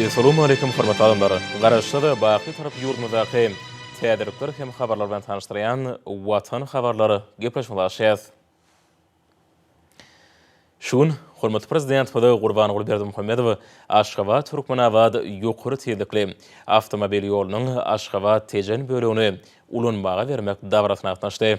Assalamu alaikum hormatly adamlar. Garaşda baqy tarap ýurdumyzdaky täderlikler hem habarlar bilen tanışdyran Watan habarlary gepleşmäläşýär. Şun hormatly prezident Fada Gurban Gurberdimuhammedow Aşgabat Türkmenabad ýokary tezlikli awtomobil ýolunyň Aşgabat Tejen bölegini ulanmaga bermek dawrasyna gatnaşdy.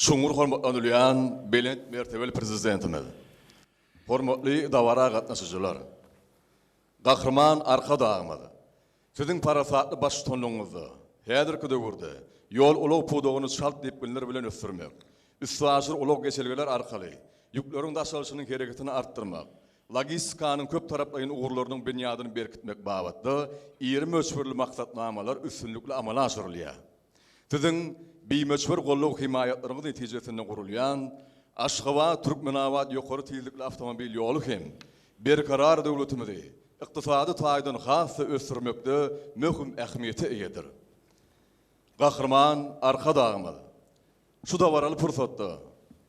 Şuňur hormatlanylýan belent mertebeli prezidentimiz, hormatly dawara gatnaşyjylar, gahrman arka dağymyz, siziň parasatly başçylygyňyzdy, häzirki döwürde ýol ulag pudogyny şalt depginler bilen ösürmek, üstwaşyr ulag geçelgeler arkaly ýükleriň daşalyşynyň hereketini artdyrmak, logistikaның köp taraplaryň ugurlarynyň benýadyny berkitmek babatda 20 ölçberli maksatnamalar üstünlikli amala aşyrylýar. Siziň bimeçber golluk himayatlaryň netijesinde gurulýan Aşgabat Türkmenabad ýokary tezlikli awtomobil ýolu hem berkarar döwletimizi ykdysady taýdan hasy ösürmekde möhüm ähmiýeti eýedir. Gahrman arka dağymyz şu dawaraly pursatda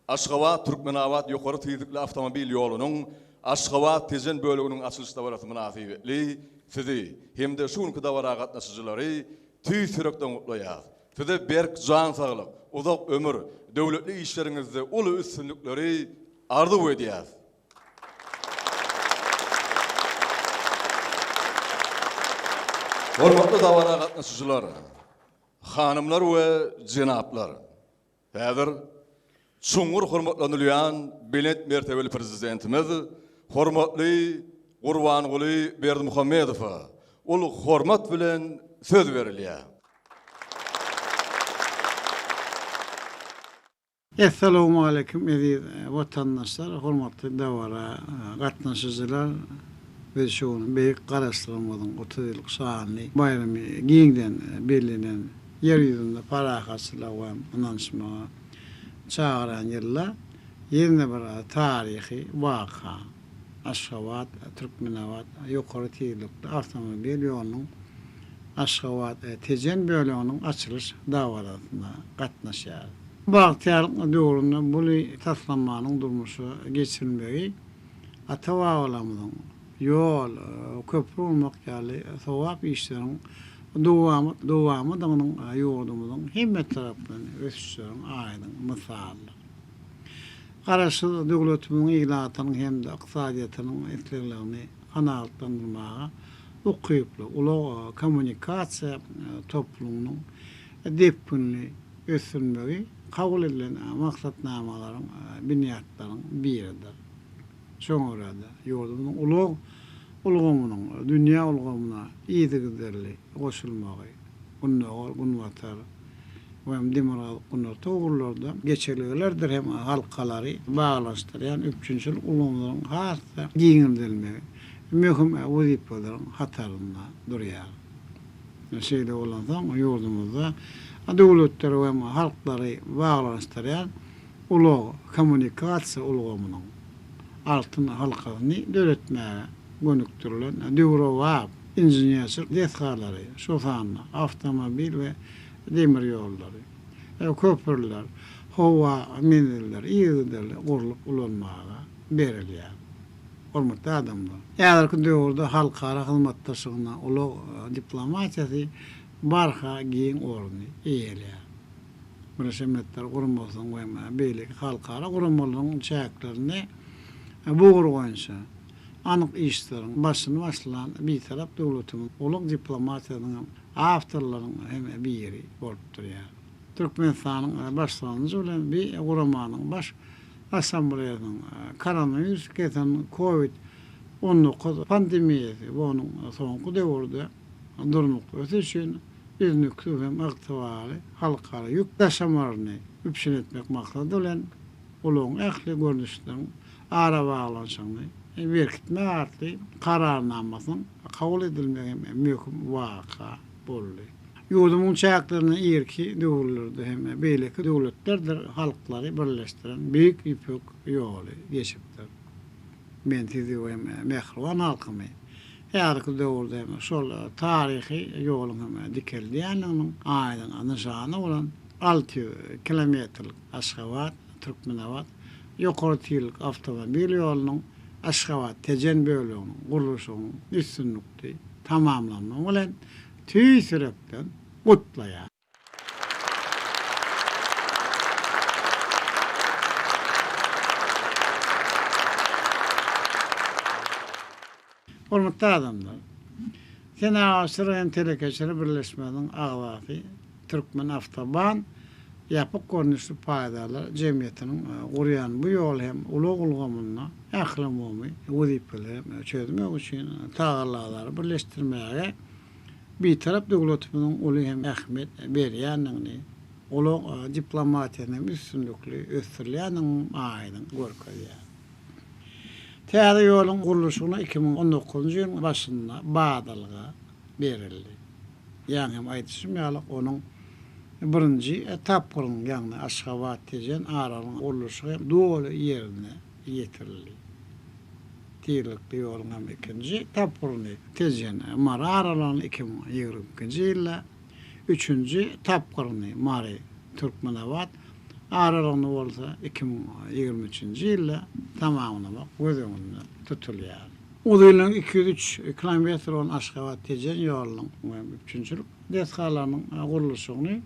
Aşgabat Türkmenabad ýokary tezlikli awtomobil ýolunyň Aşgabat Tejen böleginiň açylyş dawarasy münasibetli sizi hemde şuňky dawara gatnaşyjylary tüý sürekden gutlaýar. Size berk can sağlık, uzak ömür, döwletli işleriňizde uly üstünlikleri arzu edýär. Hormatly dawara gatnaşyjylar, hanımlar we jenaplar. Häzir çuňur hormatlanylýan bilet mertebeli prezidentimiz hormatly Gurbanyguly Berdimuhammedowa ol hormat bilen söz berilýär. Esselamu aleyküm aziz vatandaşlar, hormatly dawara gatnaşyjylar we şoňun beýik garaşdyrmanyň 30 ýyllyk şahany bayramy giňden belinen yer ýüzünde parahasyla we ananşmaga çağıran ýyllar ýerine bir tarihi waka Aşgabat, Türkmenawat ýokary tiýirlikli awtomobil ýolunyň Aşgabat Tejen bölüginiň açylyş dawarasyna gatnaşýar. Bagtyarlyk döwründe bu taslanmanyň durmuşy geçirilmegi ata-babalarymyzyň ýol, köprü bolmak ýaly sowap işleriň dowamy danyň ýurdumyzyň hemme tarapdan ösüşýän aýdyň mysaly. Garaşy döwletimiň ýylatynyň hemde ykdysadyýatynyň etkilerini kanagatlandyrmaga ukyply uly kommunikasiýa toplumynyň depinli ösülmegi kabul edilen maksatnamalaryň binýatlaryň biridir. Şoňrada ýurdumyň ulgamynyň dünýä ulgamyna ýygyderli goşulmagy, gunwatar we demokrat gunwataglarda geçerlilerdir hem halkalary baglaşdyrýan üçünçil ulgamlaryň hassa giňilmegi möhüm wezipalaryň hatarynda durýar. Şeýle bolansoň ýurdumyzda döwletler we halklary baglaşdyrýan uly kommunikasiýa ulgamynyň altyn halkalyny döretmäge gönüktirilen döwrewap inženýerçilik desgalary, şoförler, awtomobil we demir ýollary, köprüler, howa menelleri ýygyderli gurulyp ulanmaga berilýär. Hormatly adamlar, ýa-da döwürde halkara hyzmatdaşlygyna uly diplomatiýasy barha giň orny eýelýär. Münasebetler gurulmasyň we beýlik halkara gurulmalyň çäklerini bu gurulgança anyk işleriň başyny başlan bir tarap döwletimiň uly diplomatiýanyň awtorlaryň hem biri bolup durýar. Türkmenistanyň başlanýy bilen bir guramanyň baş assambleýasynyň koronavirus geten COVID-19 pandemiýasy we onuň soňky döwürde durmukly ötüşin iznükli we ykdysary halkara ýük taşamaryny üpşin etmek maksady bilen uluň ähli görnüşden ara baglanşyny berkitme artly kararnamasyň kabul edilmegi möhüm waka boldy. Ýurdumyň çäklerini ýerki döwürlerde hem beýleki döwletlerdir halklary birleşdiren büyük ýüpek ýoly geçipdir. Men tizi we mehruwan halkymy ýa-da döwürde şol tarihi ýoluň dikeldiýanyň aýdyň anyşany bolan 6 kilometrlik Aşgabat, Türkmenawat ýokary tiýirlik awtomobil ýolunyň Aşgabat Tejen bölüginiň guruluşynyň üstünlükli tamamlanmagy bilen tüý sürekden gutlaýar. Hormatly adamlar, Senaşyr hem telekeşiri birleşmeniň agzasy Türkmen Avtoban ýapyk görnüşli paýdalar jemgyýetiniň gurýan bu ýol hem uly ulgamyna ählemomy wezipeler çözmek üçin taýýarlary birleşdirmäge bir tarap döwletimiň uly hem ähmet berýäniňi uly diplomatiýanyň üstünlükli ösdürilýäniň aýdyň görkezýär. Täze ýoluň guruluşyna 2019-njy ýylyň başynda badalga berildi. Ýani hem aýdyşym ýaly onuň birinji etapynyň ýagny Aşgabat Tejen aralyň guruluşy doly ýerine ýetirildi. Tiýirlikli ýoluň hem ikinji etapyny Tejen Mara aralyny 2022-nji ýylda, üçünji etapyny Mara Türkmenawat aralyny bolsa 2023-nji ýylda tamamlamak gözüňde tutulýar. Ulylyň 203 kilometr olan Aşgabat Tejen ýolunyň 3-nji desgalarynyň guruluşyny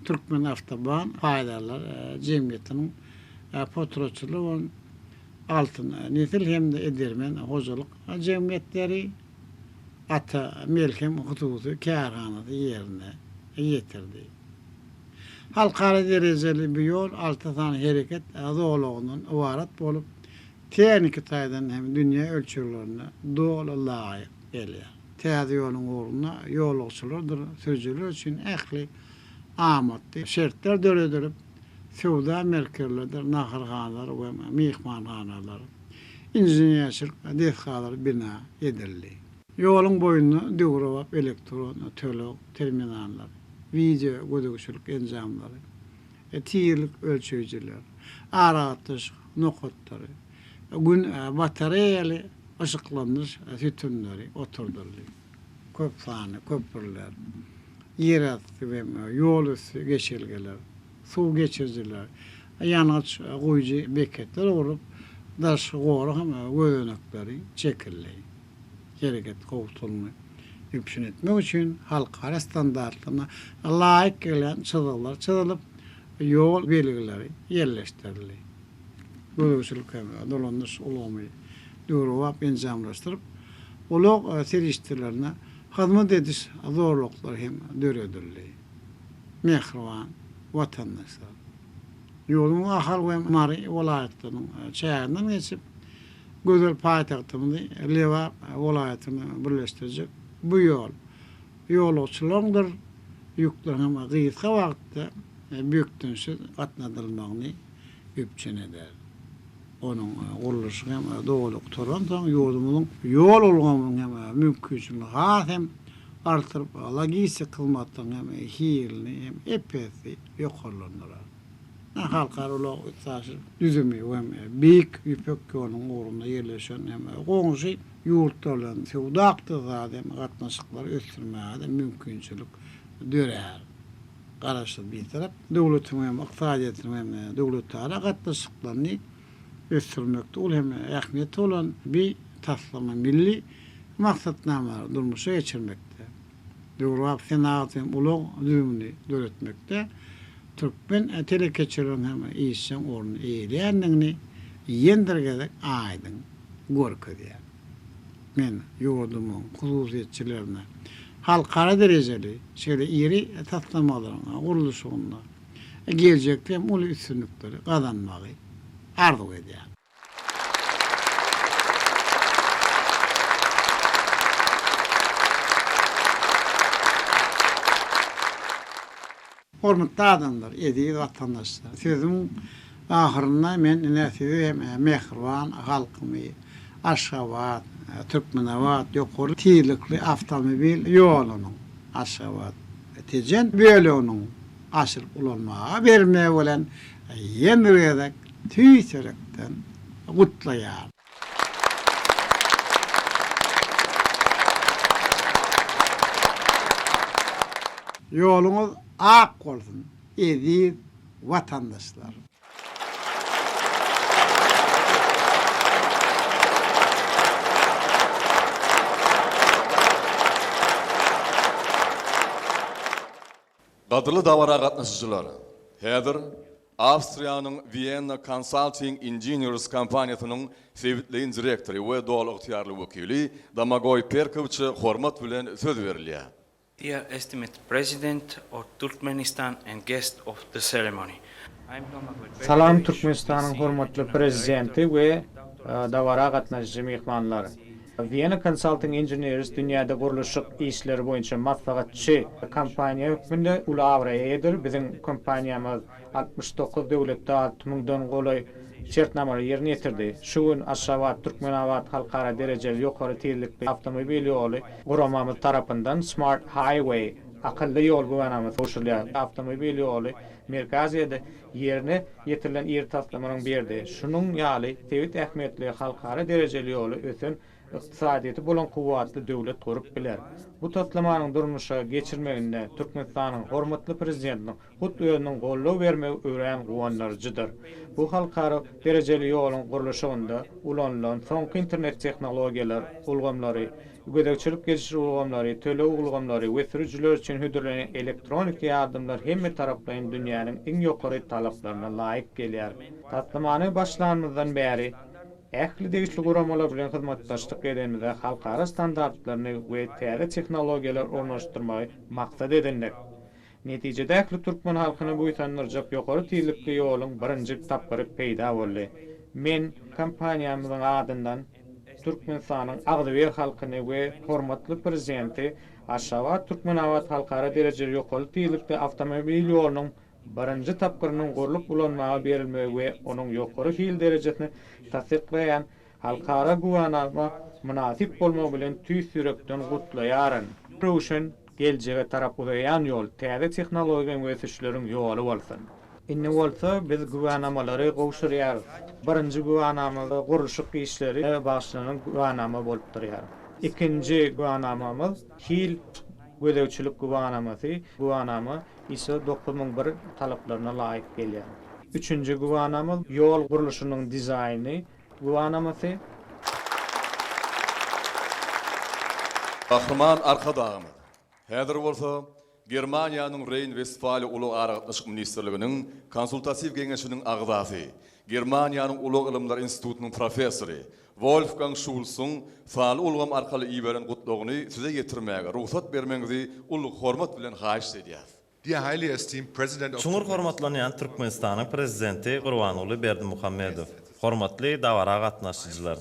Türkmen Avtoban paýdalar jemgyýetiniň potroçylygy altyn nesil hemde edermen hojalyk jemgyýetleri ata melhem hususy kärhanady ýerine ýetirdi. halkara dereceli bir yol, 6 tane hareket azoluğundan ibaret bolup teknik taýdan hem dünya ölçülerine dolu laýyk gelýär. Täze ýoluň uğruna ýolagçylardyr sözüler üçin ähli amatdy şertler döredilip sowda merkezlerdir, naharxanalar we mihmanxanalar, inženýerçilik dehqanlar bina edildi. Ýoluň boýuna döwrewap elektron tölek terminallar, video gödөгçilik enjamlary, tiýirlik ölçüjler, aratyş nokatlary, gün batareýaly ışıklanmış tütünleri oturdurly. Köp sany köprüler, ýerasty we ýol üstü geçirgeler, suw geçirjiler, ýanaç goýjy beketler urup, daş gorak hem gözenekleri çekildi. Gereket gowtulmy üpşün etmek üçin halkara standartlaryna laýyk gelen çyzylar çyzylyp, ýol belgileri ýerleşdirildi. Gödөгçilik hem dolanış ulamy döwrewap enjamlaşdyryp, ulak serişdirlerine hyzmat ediş zorluklar hem döredildi. Mehriban watandaşlar. Ýoluň ahal we Mari welaýatynyň çägininden geçip, gözel paýtagtymyzy Leva welaýatyny birleşdirjek bu ýol. Ýolagçylardyr, ýükler hem gyýytka wagtda büýükdensiz gatnadylmagyny üpçün eder. Onun guruluşy hem doguluk toran soň ýolumyň ýol bolganyň hem mümkinçiligi hem artyryp logistik kılmatdan hem hiyilini hem epesi ýokarlandyrar. Halkara ulak ýaşy düzümi hem beýik ýüpek ýolunyň uğruna ýerleşen hem goňşy ýurtlaryň sowda hem gatnaşyklar ösdürmäge mümkinçilik dörer. Garaşyl bir tarap döwletiň hem ykdysadyýatyň hem döwletlara gatnaşyklaryny ösdürmekde ol hem ähmiýeti olan bir taslama milli maksatnama durmuşa geçirmekde. Döwrewap senat hem ulak düzümini döretmekde. Türkmen telekeçilerin hem iýişen orny eýleýändigini ýendirgedek aýdyn görkezýär. Men ýurdumyň hususiýetçilerine halkara derejeli şeýle iri taslamalarına guruluşyna geljekde hem uly üstünlikleri gazanmagy arzu edýär. Hormatly adamlar, edi vatandaşlar. Sözüm ahyrynda men näsidi hem mehriban halkymy Aşgabat, Türkmenawat ýokary tiýirlikli avtomobil ýolunyň Aşgabat tejen bölüňiň aşyryp ulanmaga berme bilen ýendirgedek tüýserekden gutlaýar. Ýoluňyz ak bolsun, edi vatandaşlar. Gadyrly dawara gatnaşyjylar. Häzir Awstriýanyň Vienna Consulting Engineers kompaniýasynyň sebitliğin direktori we dol ygtyýarly wekili Damagoy Perkovic hormat bilen söz berilýär. Dear esteemed President of Turkmenistan and guest of the ceremony. Salam Türkmenistan'ın hormatly prezidenti we dawara gatnaşyjy mehmanlary. Vienna Consulting Engineers dünýäde guruluşyk işleri boýunça maslahatçy kompaniýa hükmünde ulawraýdyr. Bizim kompaniýamyz 69 döwletde 6000-dan goly şertnamary ýerine ýetirdi. Şu gün Aşgabat Türkmenawat halkara derejeli ýokary tiýirlikli avtomobil ýoly guramamyz tarapyndan Smart Highway akylly ýol guramamyz goşulýar. Avtomobil ýoly Merkaziýede ýerine ýetirilen ýer taslamanyň berdi. Şunuň ýaly tebit ähmiýetli halkara derejeli ýoly ösen ykdysadyýety bolan kuwatly döwlet gurup biler. Bu taslamanyň durmuşa geçirmeginde Türkmenistanyň hormatly prezidentiniň hut öýüniň gollaw bermegi öýren guwanlarjydyr. Bu halkara derejeli ýoluň guruluşynda ulanılan soňky internet tehnologiýalar ulgamlary, gödөгçilik gelişir ulgamlary, töle ulgamlary we sürüjüler üçin hödürlenen elektronik ýardymlar hemme taraplaryň dünýäniň iň ýokary talaplaryna laýyk gelýär. Taslamany başlanmazdan bäri ähli degişli guramalar bilen hyzmatdaşlyk edende halkara standartlaryny we täze tehnologiýalar ornaşdyrmagy maksat edildi. Netijede Türkmen halkyny buýsandyrjak ýokary tiýlikli ýoluň birinji tapgyry peýda boldy. Men kampaniýamyzyň adyndan Türkmenistanyň Agdyber halkyny we hormatly prezidenti Aşgabat Türkmenawat halkara derejeli ýokary tiýlikli awtomobil ýolunyň birinji tapgyrynyň gorluk ulanmagy berilmegi we onuň ýokary fiil derejesini tasdikleýän halkara guwanama münasip bolmagy bilen tüýsürekden gutlaýaryn. Bu üçin geljege tarap uzayan ýol täze tehnologiýa we ösüşleriň ýoly bolsun. Inne bolsa biz guwanamalary gowşurýar. Birinji guwanamada gurulşyk işleri başlanan guwanama bolup durýar. İkinji guwanamamyz hil gödäwçilik guwanamasy. Guwanama ISO 9001 talaplaryna laýyk gelýär. Üçüncü guwanamyz ýol gurulşynyň dizaýny guwanamasy. Kahraman arka dağımı. Häzir bolsa Germaniýanyň Rhein-Westfalia Ulag Aragatnaşyk Ministrliginiň konsultasiw geňeşiniň agzasy, Germaniýanyň Ulag Ilmler Institutynyň professory Wolfgang Schulz'un faal ulgam arkaly iýberen gutlagyny size getirmäge ruhsat bermeňizi ulug hormat bilen haýyş edýär. Dear highly esteemed President of Şuňur hormatlanýan Türkmenistanyň prezidenti Gurbanuly Berdimuhammedow, hormatly dawara gatnaşyjylar.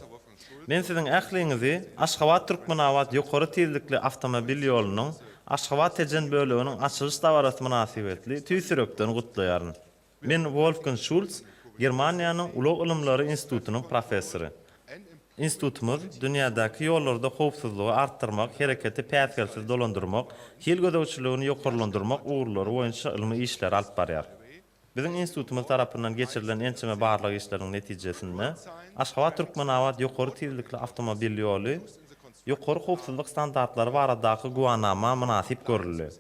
Men siziň ähliňizi Aşgabat Türkmenawat ýokary tiýlikli awtomobil ýolunyň Aşgabat tejen bölегiniň açylyş dawarasy münasibetli tüýsürekden gutlaýaryn. Men Wolfgang Schulz, Germaniýanyň Ulag Ilmleri Institutynyň professory. Institutumuz dünýädäki ýollarda howpsuzlygy artdyrmak, hereketi päsgelsiz dolandyrmak, hil gödäwçiligini ýokarlandyrmak uğurlary boýunça ilmi işler alyp barýar. Bizim institutumuz tarapyndan geçirilen ençeme barlyk işleriň netijesinde Aşgabat Türkmenawat ýokary tiýlikli awtomobil ýoly ýokary howpsuzlyk standartlary baradaky guwanama münasip görülýär.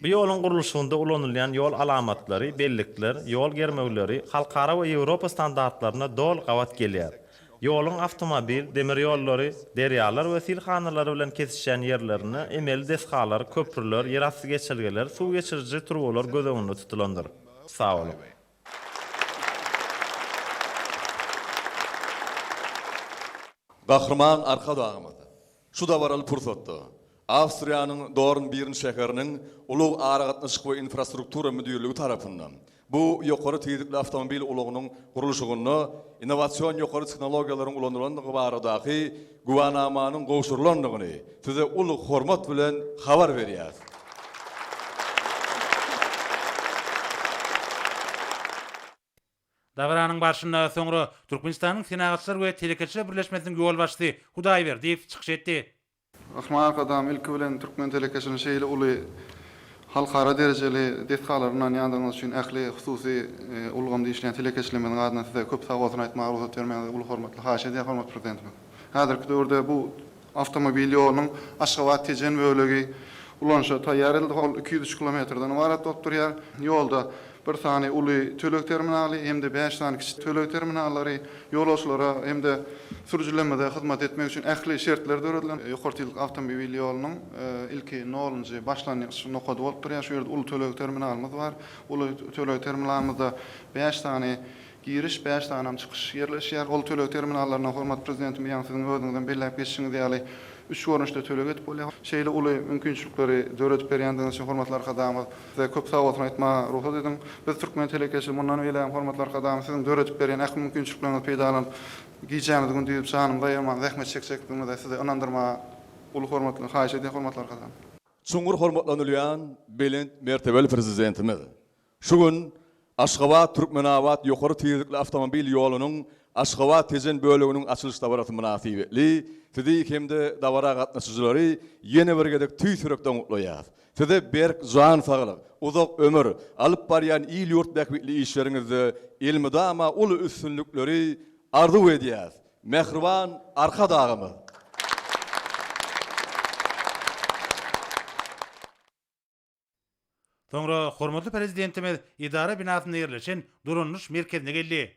Bu ýoluň gurulşynda ulanylýan ýol alamatlary, bellikler, ýol germegleri halkara we Ýewropa standartlaryna dol gawat gelýär. Ýoluň awtomobil, demir ýollary, derýalar we silhanalary bilen kesişen ýerlerini emel deshalar, köprüler, ýerasty geçirgeler, suw geçiriji turbalar gödäwinde tutulandyr. Sağ olun. Kahraman arka dağımı. Şu da varalı pursatda. Awstriýanyň Dorn birin şäheriniň Ulag Aragatnaşyk we infrastruktura müdürligi tarapyndan bu ýokary tiýdikli awtomobil ulagynyň gurulşygyny innowasiýon ýokary tehnologiýalaryň ulandyrandygy baradaky guwanamanyň gowşurulandygyny size ulyk hormat bilen habar berýär. Davaranyň başynda soňra Türkmenistanyň Senagatçylar we Telekeçiler birleşmesiniň ýol başçysy Hudaýberdiýew çykyş etdi. Ahmar kadam ilk bilen Türkmen telekeçinin şeýle uly halkara derejeli destgalarynyň ýandygyny üçin ähli hususy ulgamda işleýän telekeçilemeniň adyna size köp sag bolsun aýtmagy ruhsat bermäňizi uly hormatly haýyş edýär, hormatly prezidentim. Häzirki döwürde bu awtomobil ýolunyň Aşgabat tejen bölegi ulanşa taýýar edildi. 203 kilometrden ibaret bolup durýar. Ýolda bir tane uly tölek terminaly hemde 5 tane kiçik tölek terminallary ýolçulara hemde sürüjilenmede hyzmat etmek üçin ähli şertler döredilen ýokary tiýlikli awtomobil ýolunyň ilki 0-njy başlanýaç nokada bolup durýar. Şu ýerde uly tölek terminalymyz bar. Uly tölek terminalarymyzda 5 tane giriş, 5 tane çykyş ýerleşýär. Uly tölek terminallaryna hormat prezidentim ýa-ni siziň öňüňizden belläp geçişiňiz ýaly 3 görnüşde tölek etip bolýar. Şeýle uly mümkinçilikleri döredip berýändigiňiz üçin hormatly arkadaşlar, size köp sag bolsun aýtmagy ruhsat edin. Biz Türkmen telekeçi mundan welä hormatly arkadaşlar, siziň döredip berýän ähli mümkinçilikleriniz peýdalanyp giýjämiz gün diýip sanym daýama zähmet çeksekdigini size anandyrma uly hormatly haýyş edin hormatly arkadaşlar. Şuňur hormatlanylýan belent mertebeli prezidentimiz. Şu gün Aşgabat Türkmenawat ýokary tiýdikli awtomobil ýolunyň Aşgabat tejen böleginiň açylyş dawarasy münasibetli sizi hemde dawara gatnaşyjylary ýene bir gedek tüýsürekden gutlaýar. Size berk jan saglyk, uzak ömür alyp barýan il ýurt bäkbitli işleriňizde ilmide ama uly üstünlükleri arzu edýär. Mehriban arka dağımı. Soňra hormatly prezidentimiz idara binasynda ýerleşen durunluş merkezine geldi.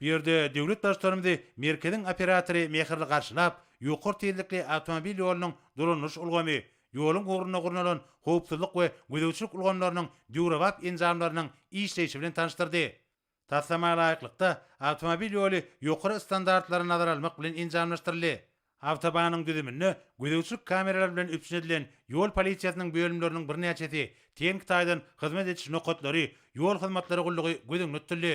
Bu ýerde döwlet başçylarymyzy merkeziň operatory mehirli garşylap, ýokary tiýlikli awtomobil ýolunyň durunluş ulgamy, ýoluň uğruna gurnalan howpsuzlyk we gödäwçilik ulgamlarynyň döwrebap enjamlarynyň işleýişi bilen tanıştyrdy. Tassama laýyklykda awtomobil ýoly ýokary standartlara nazar almak bilen enjamlaşdyryldy. Avtobanyň düzümini gözegçilik kameralar bilen üpsün edilen ýol polisiýasynyň bölümleriniň bir näçesi teňki taýdan hyzmat etýän nokatlary, ýol hyzmatlary gullugy gözeňde tutuldy.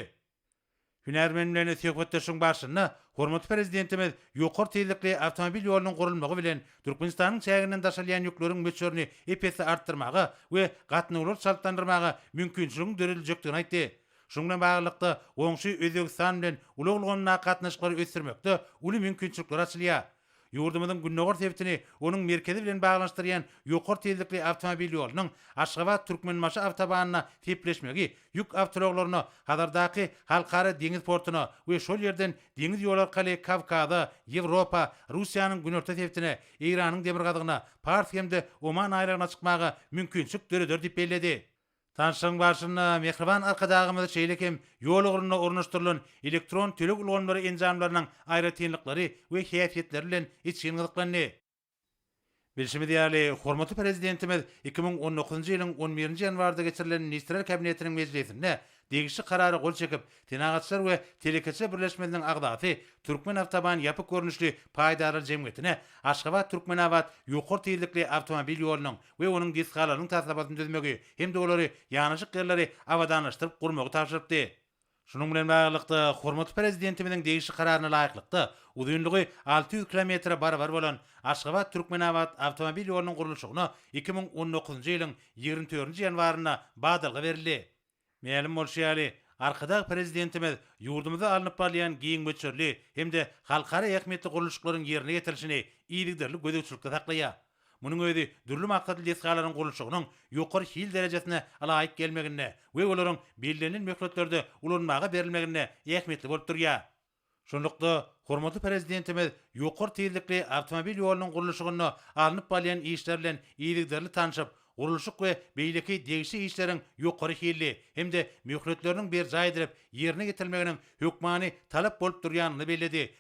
Hünärmen bilen söhbetleşiň başynda hormatly prezidentimiz ýokary tezlikli awtomobil ýolunyň gurulmagy bilen Türkmenistanyň çäginden daşalýan ýükleriň möçürini epesi artdyrmagy we gatnawlar çaltandyrmagy mümkinçiligini döreljekdigini aýtdy. Şununla baglanykda goňşy Özbegistan bilen uluglygyna gatnaşyklary ösdürmekde uly mümkinçilikler açylýar. Ýurdumyzyň günnäger sebäpini onuň merkezi bilen baglanşdyrýan ýokary tezlikli awtomobil ýolunyň Aşgabat Türkmenmaşy awtobanyna tepleşmegi ýük awtologlaryny Hadardaky halkara deňiz portuny we şol ýerden deňiz ýol arkaly Kavkazda, Ýewropa, Russiýanyň günorta sebäpine, Iranyň demirgadygyna, Pars hemde Oman aýragyna çykmagy mümkinçilik döredir diýip bellädi. Tanşyň başyna mehriban arkadagymyzy şeýlekem ýol ugruna ornaşdyrylan elektron tölek ulgamlary enjamlarynyň aýratynlyklary we häsiýetleri bilen içgin Bilşimi diýäli, hormatly prezidentimiz 2019-njy ýylyň 11-nji ýanwarda geçirilen Ministrler Kabinetiniň mejlisinde degişli karary gol çekip, tenagatçylar we telekeçe birleşmesiniň agdaty Türkmen Awtoban ýapyk görnüşli paýdary jemgyýetine Aşgabat Türkmenawat ýokary tezlikli awtomobil ýolunyň we onuň disgalarynyň tasabatyny düzmegi hemde olary ýanyşyk ýerleri awadanlaşdyryp gurmagy tapşyrypdy. Şunun bilen baglykda hormatly prezidentimiziň degişli kararyna laýyklykda uzunlygy 600 km barabar bolan Aşgabat Türkmenawat awtomobil ýolunyň gurulşygyna 2019-njy ýylyň 24-nji ýanwaryna badalga berildi. Meýlim bolşýaly, arkadag prezidentimiz ýurdumyza alınıp barýan giň möçürli hemde halkara ähmiýetli gurulşyklaryň ýerine getirilişini iýligderli gözegçilikde saklaýar. Munyň özi dürli maksatly desgalaryň gurulşygynyň ýokary hil derejesine alaýyk gelmegine we olaryň belirlenen möhletlerde ulanmaga berilmegine ähmiýetli bolup durýar. Şonlukda hormatly prezidentimiz ýokary tezlikli awtomobil ýolunyň gurulşygyna alınıp barýan işler bilen iýligderli tanşyp, gurulşyk we beýleki degişli işleriň ýokary hilli hemde möhletleriniň bir jaýdyrıp ýerine getirilmeginiň hökmany talap bolup durýanyny bellädi.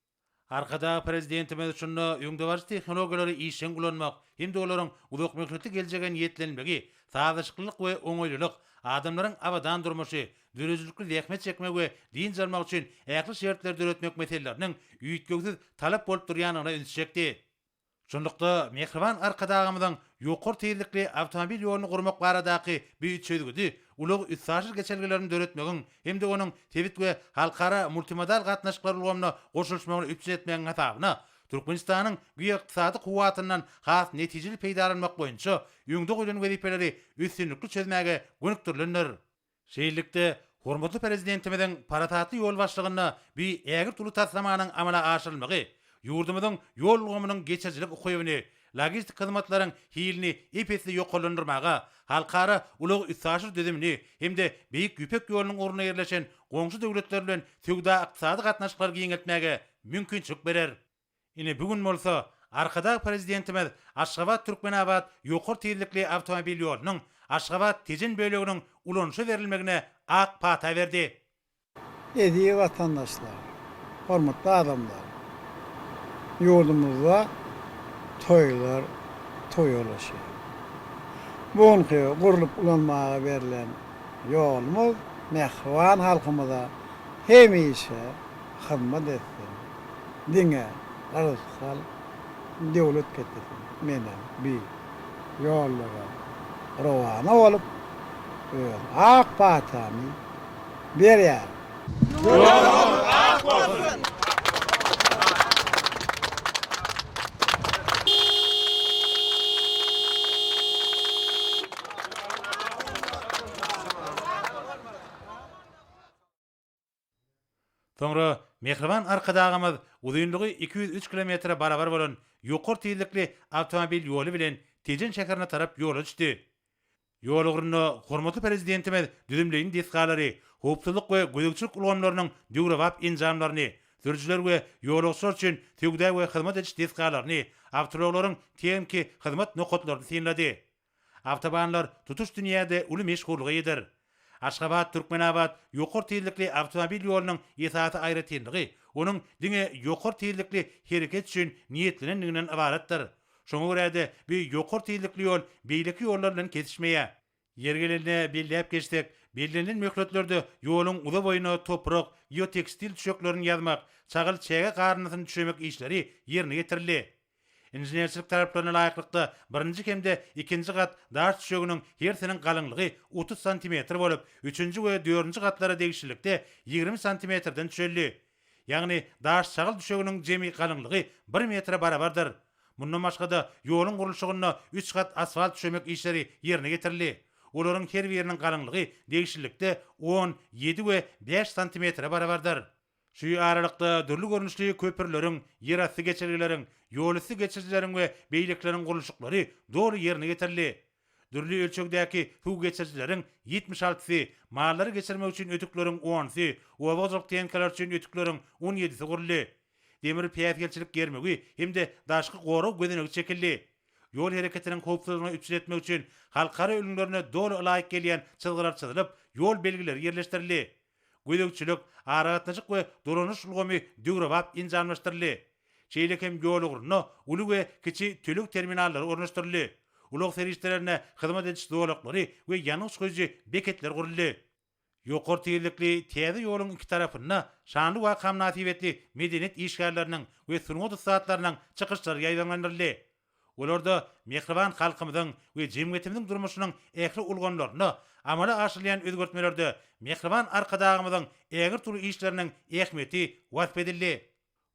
Arkada prezidentimiz üçin ýöňdebaş tehnologiýalary işen gulanmak, hemde olaryň uzak möhletli geljegen ýetlenmegi, sazyşyklyk we oňoýlylyk, adamlaryň awadan durmuşy, dürüjlükli zähmet çekmek we din jalmak üçin ähli şertler döretmek meseleläriniň üýtgegsiz talap bolup durýanyna ünsjekdi. Şonlukda mehriban arkadagymyzyň ýokary tezlikli awtomobil ýoluny gurmak baradaky büýük çözgüdi, ulug üssaşyr geçelgilerini döretmegiň hemde onuň tebit we halkara multimodal gatnaşyklar ulgamyna goşulmagyny üpsün etmegiň hasabyna Türkmenistanyň güýe ykdysady kuwatyndan has netijeli peýdalanmak boýunça ýöňde goýulan wezipeleri üstünlikli çözmäge gönükdirilenler. Şeýlelikde hormatly prezidentimiziň paratatly ýol başlygyna bir ägir tulu taslamanyň amala aşyrylmagy, ýurdumyzyň ýol ulgamynyň geçerjilik ukybyny, logistik hyzmatlaryň hilini epesli ýokalandyrmaga, halkara ulug üssaşyr düzümini hemde beýik ýüpek ýolunyň ornuna ýerleşen goňşy döwletler bilen töwda ykdysady gatnaşyklary giňeltmäge mümkinçilik berer. Ine bugün bolsa arkada prezidentimiz Aşgabat Türkmenawat ýokary tezlikli awtomobil ýolunyň Aşgabat tejen böleginiň ulanşy berilmegine ak pata berdi. Ediýi watandaşlar, hormatly adamlar, ýurdumyzda toýlar toýulaşy. Buňky gurulup ulanmaga berilen ýolumyz mehriban halkymyza hemişe hyzmat etsin. Diňe arysal döwlet ketsin. Menen bir ýollara rawana bolup ak patamy berýär. Soňra mehriban arkadagymyz uzunlygy 203 km barabar bolan ýokary tezlikli awtomobil ýolu bilen Tejen şäherine tarap ýola düşdi. Ýol ugruna hormatly prezidentimiz düzümleýin desgalary, howpsuzlyk we gözegçilik ulgamlarynyň döwrewap enjamlaryny, sürüjüler we ýolagçylar üçin töwda we hyzmat ediş desgalaryny, awtologlaryň temki hyzmat nokatlaryny synlady. Awtobanlar tutuş dünýäde uly meşhurlygydyr. Aşgabat Türkmenawat ýokary tezlikli awtomobil ýolunyň ýesaty aýratynlygy, onuň diňe ýokary tezlikli hereket üçin niýetlenendiginden ibaretdir. Şoňa görä bir ýokary tezlikli ýol beýleki ýollar bilen kesişmeýär. Ýergelerine belläp geçdik, belirlenen möhletlerde ýoluň uza boýuna toprak, ýa tekstil düşeklerini ýazmak, çagyl çäge garnysyny düşürmek işleri ýerine getirildi. Injenerçilik taraplarına laýyklykda birinji hemde ikinji gat daş düşeginiň hersinin galyňlygy 30 cm bolup, üçüncü we 4-nji gatlara degişlikde 20 cm-den düşelli. Ýagny daş çagyl düşeginiň jemi galyňlygy 1 metre barabardyr. Mundan başga da ýoluň gurulşygyna 3 gat asfalt düşemek işleri ýerine getirildi. Olaryň her biriniň galyňlygy degişlikde 17 we 5 cm barabardyr. Şu aralykda türlü görnüşli köpürleriň, yer asty geçirgileriň, ýol üstü geçirjileriň we beýlekleriň gurulşyklary dogry ýerine getirildi. Türlü ölçekdäki suw geçirjileriň 76-sy, mallary geçirmek üçin ötükleriň 10-sy, owazlyk tenkeler üçin ötükleriň 17-si guruldy. Demir piýatgelçilik germegi hemde daşky goraw gözenegi çekildi. Yol hereketiniň howpsuzlygyny üçin etmek üçin halkara ölümlerine dogry laýyk gelýän çyzgylar çyzylyp, ýol belgileri ýerleştirildi. Gödökçülük, aragatnaşyk we duranyş ulgamy dügrabap injanlaşdyryldy. Çeýlek hem ýol ugruna uly we kiçi tülük terminallary ornaşdyryldy. Ulug serişlerine hyzmat ediş dowlaklary we ýanyş gözü beketler guruldy. Ýokary teýirlikli täze ýoluň iki tarapyna şanly we kamnatibetli medeniýet işgärleriniň we sungat saatlarynyň çykyşlary ýaýlanlandyryldy. Olarda mehriban halkymyzyň we jemgyýetimiziň durmuşynyň ähli ulganlaryny amala aşylýan özgertmelerde mehriban arkadagymyzyň ägir türlü işleriniň ähmiýeti wasp edildi.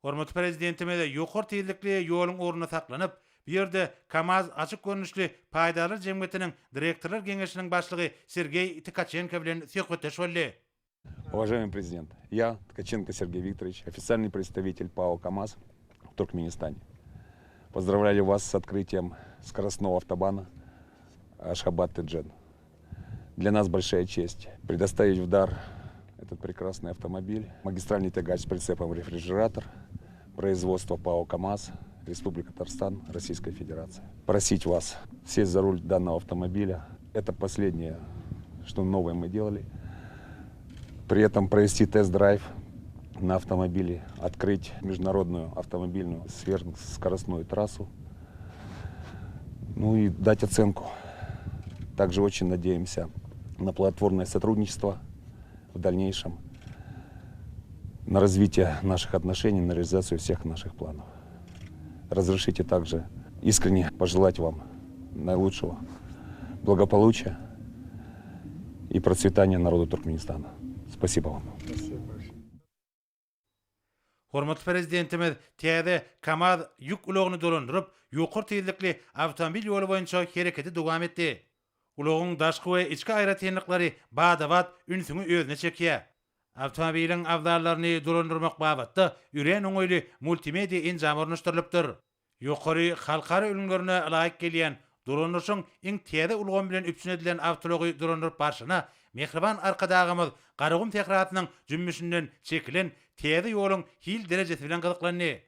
Hormatly prezidentime de ýokary teýirlikli ýoluň ornuny saklanyp, bu ýerde KAMAZ açyk görnüşli paýdaly jemgyýetiniň direktorlar geňeşiniň başlygy Sergey Tkаченко bilen söhbetleşdi. Уважаемый президент, я, Ткаченко Сергей Викторович, официальный представитель ПАО «КамАЗ» в Туркменистане. Поздравляю вас с открытием скоростного автобана Ашхабад-Теджен. Для нас большая честь предоставить в дар этот прекрасный автомобиль. Магистральный тягач с прицепом рефрижератор, производство ПАО «КамАЗ», Республика Татарстан, Российская Федерация. Просить вас сесть за руль данного автомобиля. Это последнее, что новое мы делали. При этом провести тест-драйв на автомобиле, открыть международную автомобильную сверхскоростную трассу, ну и дать оценку. Также очень надеемся на плодотворное сотрудничество в дальнейшем, на развитие наших отношений, на реализацию всех наших планов. Разрешите также искренне пожелать вам наилучшего благополучия и процветания народу Туркменистана. Спасибо вам. Hormatly prezidentimiz täze KAMAZ ýük ulogyny dolandyryp, ýokary teýirlikli awtomobil ýolu boýunça hereketi dowam etdi. Ulogyň daşky we içki aýratynlyklary bada-bad ünsüňi özüne çekýär. Awtomobiliň awdallaryny dolandyrmak babatda üren oňoýly multimedia enjam ornaşdyrylypdyr. Ýokary halkara ölümlerine laýyk gelýän dolandyryşyň iň täze ulgamy bilen üpsün edilen awtology dolandyryp barşyna mehriban arkadagymyz Garagum tehratynyň jümmüşinden çekilen täze ýoluň hil derejesi bilen gyzyklandy.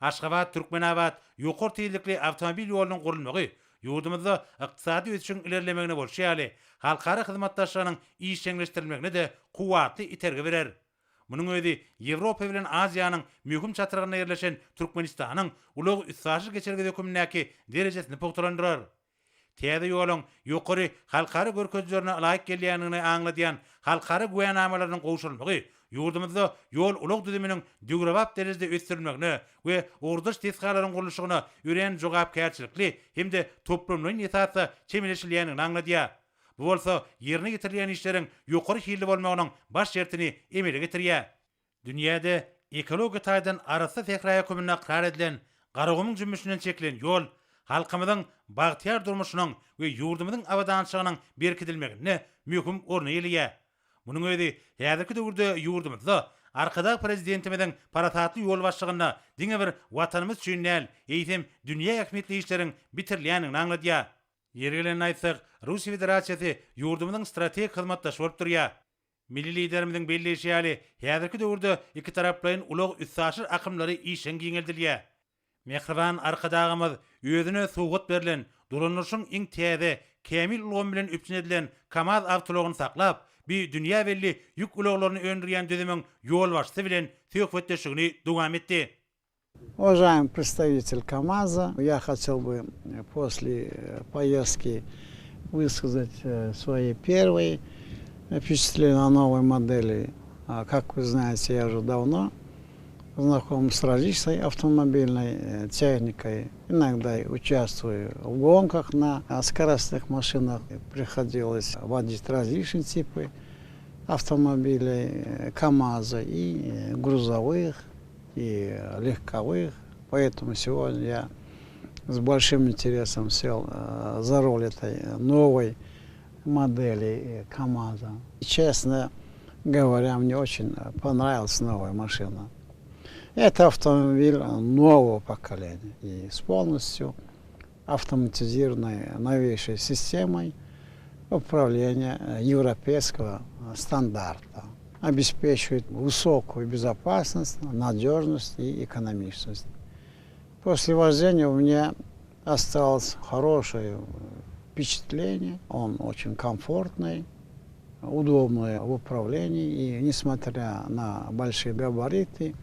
Aşgabat Türkmenabad ýokary teýirlikli awtomobil ýolunyň gurulmagy ýurdumyzda ykdysady ösüşiň ilerlemegine bolşýaly, halkara hyzmatdaşlarynyň işçileşdirilmegine de kuwatly itergi berer. Munyň özi Ýewropa bilen Aziýanyň möhüm çatyrygyna ýerleşen Türkmenistanyň ulag üssaşy geçirge dökümindäki derejesini pogtalandyrar. Täze ýoluň ýokary halkara görkezlerine laýyk gelýänini aňladýan halkara güýanamalarynyň gowşulmagy ýurdumyzda ýol ulag düzüminiň dügrabap derejede ösdirilmegine we urduş tesgalaryň gurulşygyna üren jogapkärçilikli hemde toplumnyň esasy çemeleşilýänini aňladýar. Bu bolsa ýerine getirilýän işleriň ýokary hilli bolmagynyň baş şertini emele getirýär. Dünýäde ekologiýa taýdan arasy fehraya kömünde aqrar edilen Garagumyň jümmüşinden çekilen ýol halkymyzyň bagtyar durmuşynyň we ýurdumyzyň awadançygynyň berkidilmegine möhüm orny elýär. Munyň özi häzirki döwürde ýurdumyzda arkada prezidentimiziň paratatly ýol başlygyna diňe bir watanymyz üçin näl, eýsem dünýä ähmiýetli işleriň bitirilýänini aňladýar. Ýergelen aýtsak, Russiýa Federasiýasy ýurdumyzyň strategik hyzmatdaşy bolup durýar. Milli liderimiziň belleşýäli häzirki döwürde iki taraplaryň ulag üssaşyr akymlary işen giňeldilýär. Mehriban arkadagymyz özüne suwgat berilen, dolandyryşyň iň täze, kämil ulgamy bilen üpsün edilen KAMAZ awtologyny saklap, bir dünýä belli ýük ulaglaryny öndürýän düzümiň ýol başçysy bilen söhbetleşigini dowam etdi. Уважаемый представитель КАМАЗа, я хотел бы после поездки высказать свои первые впечатления о новой модели. Как вы знаете, я уже давно знаком с различной автомобильной техникой. Иногда участвую в гонках на скоростных машинах. Приходилось водить различные типы автомобилей, КАМАЗа, и грузовых, и легковых. Поэтому сегодня я с большим интересом сел за руль этой новой модели КАМАЗа. И, честно говоря, мне очень понравилась новая машина. Это автомобиль нового поколения и с полностью автоматизированной новейшей системой управления европейского стандарта. Обеспечивает высокую безопасность, надежность и экономичность. После вождения у меня осталось хорошее впечатление. Он очень комфортный, удобный в управлении и, несмотря на большие габариты,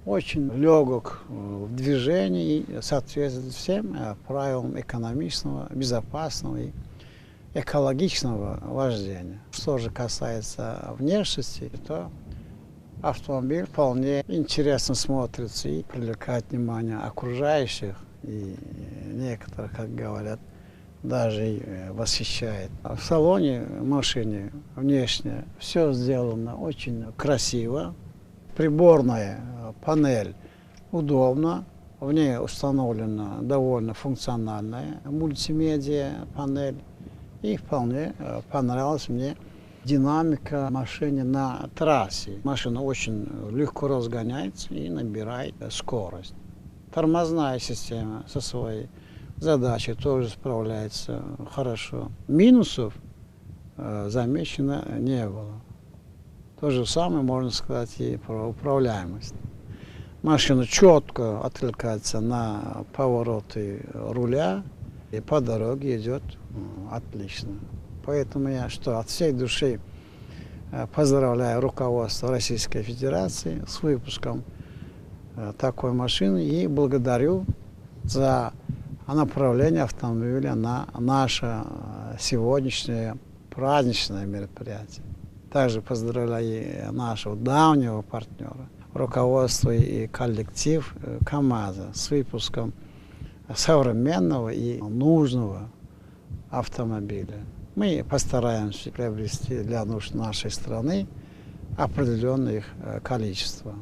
очень легок в движении и соответствует всем правилам экономичного, безопасного и экологичного вождения. Что же касается внешности, то автомобиль вполне интересно смотрится и привлекает внимание окружающих, и некоторых, как говорят, даже и восхищает. В салоне машины внешне все сделано очень красиво. Приборная панель удобна, в ней установлена довольно функциональная мультимедиа панель. И вполне понравилась мне динамика машины на трассе. Машина очень легко разгоняется и набирает скорость. Тормозная система со своей задачей тоже справляется хорошо. Минусов замечено не было. То же самое можно сказать и про управляемость. Машина четко откликается на повороты руля и по дороге идет отлично. Поэтому я от всей души поздравляю руководство Российской Федерации с выпуском такой машины и благодарю за направление автомобиля на наше сегодняшнее праздничное мероприятие. Также поздравляю нашего давнего партнера, руководство и коллектив КАМАЗа с выпуском современного и нужного автомобиля. Мы постараемся приобрести для нужд нашей страны определенное их количество.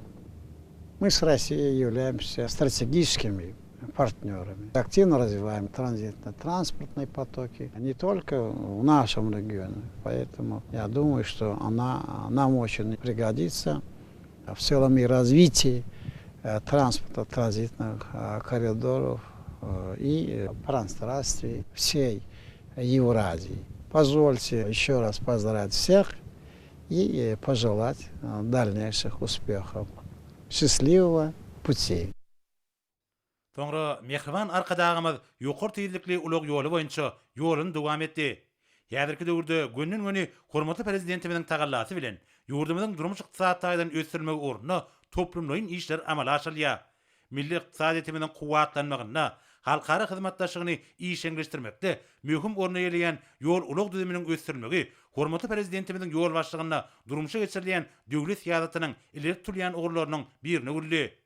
Мы с Россией являемся стратегическими партнерами. Активно развиваем транзитно-транспортные потоки, не только в нашем регионе. Поэтому я думаю, что она нам очень пригодится в целом и развитии транспорта, транзитных коридоров и пространстве всей Евразии. Позвольте еще раз поздравить всех и пожелать дальнейших успехов. Счастливого пути. Sonra Mehriban arkadağımız yuqur tiyizlikli ulug yolu boyunça yolun devam etdi. Häzirki döwürde gönnün göni hormatly prezidentimiziň tagallasy bilen ýurdumyzyň durmuş ykdysadydan ösürmek ugruna toplumlaryň işler amala aşylýar. Milli ykdysadiyetimiziň kuwatlanmagyna, halkara hyzmatdaşlygyny işeňleşdirmekde möhüm orna ýeleýän ýol ulug düzüminiň ösürmegi, hormatly prezidentimiziň ýol başlygyna durmuşa geçirilýän döwlet ýasatynyň ileri turýan ugurlarynyň birini gülli.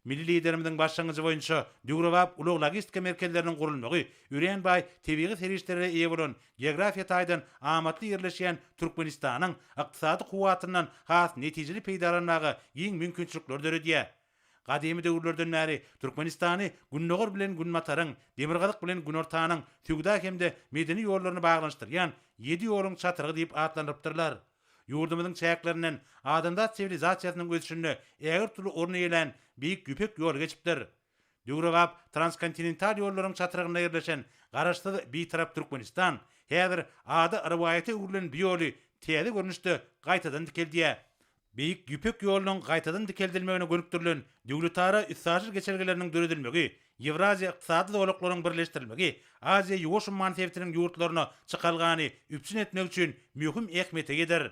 Milli liderimizin başlangıcı boyunca Dugrovap ulug logistika merkezlerinin kurulmagy, üreýän baý tebigy serişlerine eýe bolan geografiýa taýdan amatly ýerleşýän Türkmenistanyň ykdysady kuwatyndan has netijeli peýdalanmagy giň mümkinçilikler döredýär. Gadymy döwürlerden bäri Türkmenistany günnogor bilen Günmataryň, Demirgazyk bilen Günortanyň tügda hemde medeni ýollaryny baglanşdyrýan 7 ýoluň çatyry diýip adlandyrypdyrlar. Ýurdumyzyň çäklerinden adamzat sivilizasiýasynyň ösüşine ägir türlü orna ýelen büyük güpek ýol geçipdir. Dugrovap transkontinental ýollaryň çatyrygyna ýerleşen garaşsyz bitarap Türkmenistan häzir ady riwayaty ugrulan bir ýoly täze görnüşde gaýtadan dikeldiýär. Büyük güpek ýolunyň gaýtadan dikeldilmegine gönükdirilen döwletara üssaşyr geçergeleriniň döredilmegi, Евразия ыкдysady dowlaklaryň birleşdirilmegi, Aziýa ýuwaşym manfaatynyň ýurtlaryna çykalgany üpsün etmek üçin möhüm ähmiýete eder.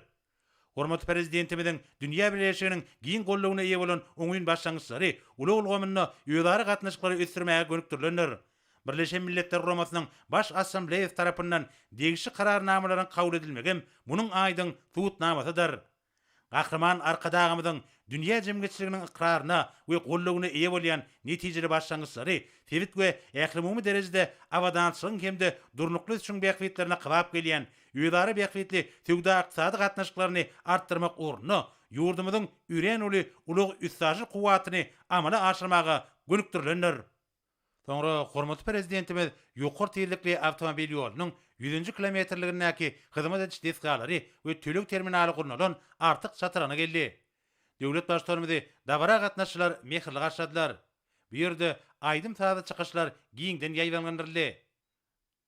Hormatly prezidentimiziň dünýä birleşiginiň giň gollawyna eýe bolan oňuň başlangyçlary ulug ulgamyna ýödary gatnaşyklary ösdürmäge gönükdirilenler. Birleşen Milletler Guramasynyň baş assambleýasy tarapyndan degişli kararnamalaryň kabul edilmegi munyň aýdyň tutnamasydyr. Gahryman arkadağımyzyň dünya jemgyetçiliginiň iqraryna we gollagyna eýe bolýan netijeli başlangyçlary tebit we ählimumy derejede awadançylygyň hemde durnukly üçin beýikliklerine qybap gelýän ýödary beýiklikli töwda ykdysady gatnaşyklaryny artdyrmak ugruna ýurdumyzyň üren uly ulug üssajy kuwatyny amala aşyrmaga gönükdirilenler. Sonra hormatly prezidentimiz ýokary tezlikli awtomobil ýolunyň 100 kilometrligindäki hyzmat ediş desgalary we tölük terminali gurnalan artyk çatyrana geldi. Döwlet başlarymyzy dabara gatnaşylar mehirli garşadylar. Bu ýerde aýdym taýda çykyşlar giňden ýaýlandyrildy.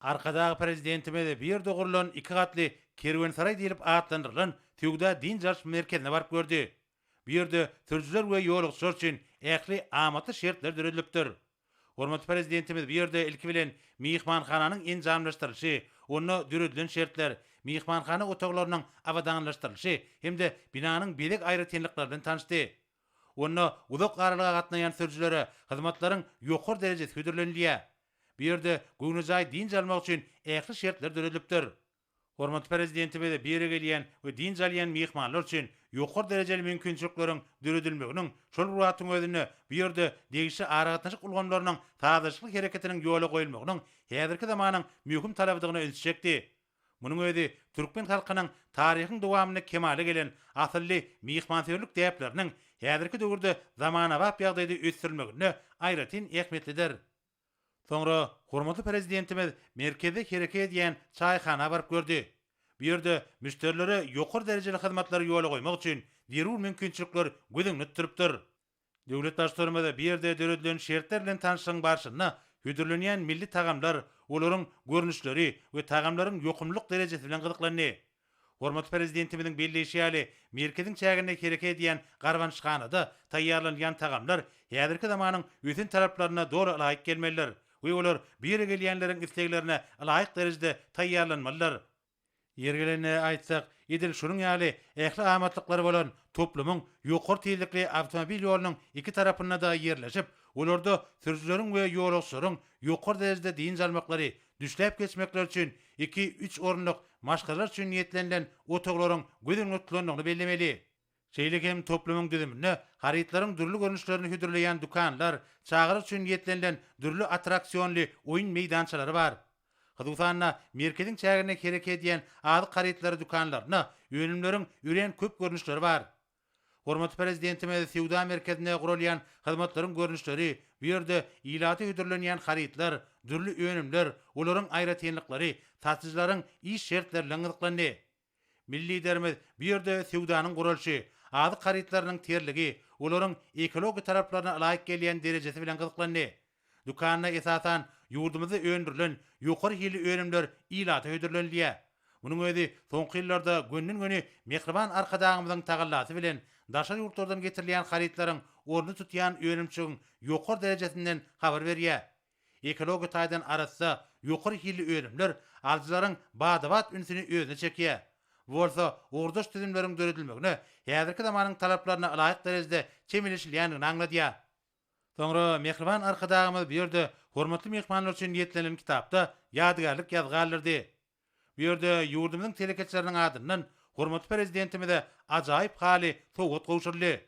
Arkadagy prezidentimiz bir ýerde gurulan 2 gatly kerwensaray diýilip atlandyrylan töwda din jarş merkezine barıp gördü. Bu ýerde sürüjüler we ýolguslar üçin ähli amaty şertler düredilipdir. Hormatly prezidentimiz bir ýerde ilki bilen mihmanhananyň enjamlaşdyrylyşy, onu düredilen şertler, mihmanhana otaglarynyň awadanlaşdyrylyşy hemde binanyň belek aýratynlyklaryndan tanışdy. Onu uzak garalyga gatnaýan sürüjülere hyzmatlaryň ýokary derejede hödürlenýär. Bu ýerde göwnüzay din jalmak üçin ähli şertler düredilipdir. Hormatly prezidentimiz bir ýere gelýän we din jalýan mihmanlar üçin ýokary derejeli mümkinçilikleriň düredilmeginiň şol ruhatyň özüne bu ýerde degişli aragatnaşyk ulgamlarynyň taýdaşlyk hereketiniň ýola goýulmagynyň häzirki zamanyň möhüm talabydygyny ölçekdi. Munyň özü türkmen halkynyň taryhyň dowamyna kemale gelen asylly mihmanserlik täpleriniň häzirki döwürde zamanawa ýagdaýda ösdirilmegine aýratyn ähmetlidir. Sonra hormatly prezidentimiz merkezde hereket edýän çaýhana baryp gördü. Bu ýerde müşterilere ýokary derejeli hyzmatlary ýola goýmak üçin derul mümkinçilikler gözüňde turupdyr. Döwlet başlarymyz bir ýerde döredilen şertler bilen tanışygyň barşyna hödürlenýän milli tagamlar, olaryň görnüşleri we tagamlaryň ýokumlyk derejesi bilen gyzyklandy. Hormatly prezidentimiziň belleşýäli merkeziň çäginde hereket edýän garwançhanada taýýarlanýan tagamlar häzirki zamanyň ötün talaplaryna dogry laýyk gelmeliler. We olar bir ýere gelýänleriň isleglerine laýyk derejede taýýarlanmalylar. Ýergelene aýtsak, edil şunuň ýaly ähli amatlykları bolan toplumyň ýokary tezlikli awtomobil ýolunyň iki tarapyna da ýerleşip, olarda sürüjüleriň we ýolagçylaryň ýokary derejede din jalmaklary düşläp geçmekler üçin 2-3 orunlyk maşgalalar üçin niýetlenilen otoglaryň gözüňe tutulanyny bellemeli. Şeýle hem toplumyň düzümine haritlaryň dürli görnüşlerini hödürleýän dukanlar, çağırış üçin niýetlenilen dürli attraksionly oýun meýdançalary bar. Hyzmana merkeziň çägine hereket edýän azyk harytlary dukanlaryna öňümleriň üren köp görnüşleri bar. Hormatly prezidentimiz Sewda merkezine gurulýan hyzmatlaryň görnüşleri, bu ýerde ilaty hödürlenýän harytlar, dürli öňümler, olaryň aýratynlyklary, satyjylaryň iş şertleri bilen gyzyklandy. Milli liderimiz bu ýerde Sewdanyň gurulşy, azyk harytlarynyň terligi, olaryň ekologik taraplaryna laýyk gelýän derejesi bilen gyzyklandy. Dukanyna esasan ýurdumyzda öndürilen ýokary hili öňümler ilaty hödürlenýär. Munyň özü soňky ýyllarda gönnün-göni mehriban arkadagymyzyň tagallasy bilen daşar ýurtlardan getirilýän harytlaryň orny tutýan öňümçiň ýokary derejesinden habar berýär. Ekologik taýdan arasda ýokary hili öňümler aljylaryň badabat ünsini özüne çekýär. Bolsa ordaş tüzümleriň döredilmegine häzirki zamanyň talaplaryna laýyk derejede çemilişilýändigini aňladýar. Sonra mehriban arkadagymyz bir ýerde hormatly mehmanlar üçin niýetlenen kitapda ýadygarlyk ýazgarlardy. Bu ýerde ýurdumyzyň telekeçleriniň adyndan hormatly prezidentimize ajaýyp haly sowgat gowşurly.